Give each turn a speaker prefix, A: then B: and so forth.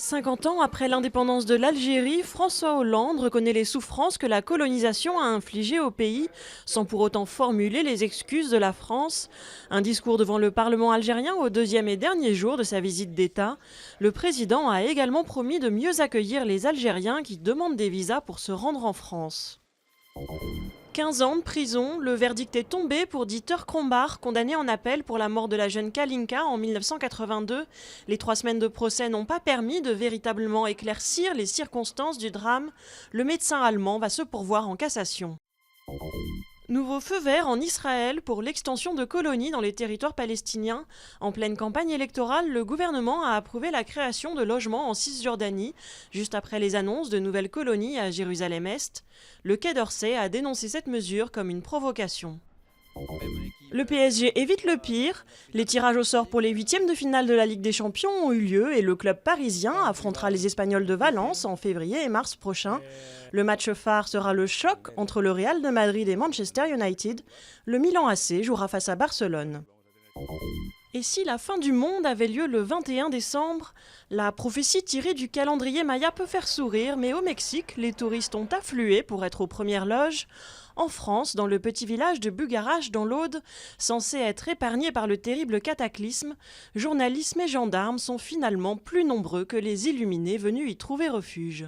A: 50 ans après l'indépendance de l'Algérie, François Hollande reconnaît les souffrances que la colonisation a infligées au pays, sans pour autant formuler les excuses de la France. Un discours devant le Parlement algérien au deuxième et dernier jour de sa visite d'État. Le président a également promis de mieux accueillir les Algériens qui demandent des visas pour se rendre en France. 15 ans de prison, le verdict est tombé pour Dieter Krombach, condamné en appel pour la mort de la jeune Kalinka en 1982. Les 3 semaines de procès n'ont pas permis de véritablement éclaircir les circonstances du drame. Le médecin allemand va se pourvoir en cassation. Nouveau feu vert en Israël pour l'extension de colonies dans les territoires palestiniens. En pleine campagne électorale, le gouvernement a approuvé la création de logements en Cisjordanie, juste après les annonces de nouvelles colonies à Jérusalem-Est. Le Quai d'Orsay a dénoncé cette mesure comme une provocation. Le PSG évite le pire. Les tirages au sort pour les 8e de finale de la Ligue des Champions ont eu lieu et le club parisien affrontera les Espagnols de Valence en février et mars prochain. Le match phare sera le choc entre le Real de Madrid et Manchester United. Le Milan AC jouera face à Barcelone. Et si la fin du monde avait lieu le 21 décembre? La prophétie tirée du calendrier Maya peut faire sourire, mais au Mexique, les touristes ont afflué pour être aux premières loges. En France, dans le petit village de Bugarach dans l'Aude, censé être épargné par le terrible cataclysme, journalistes et gendarmes sont finalement plus nombreux que les illuminés venus y trouver refuge.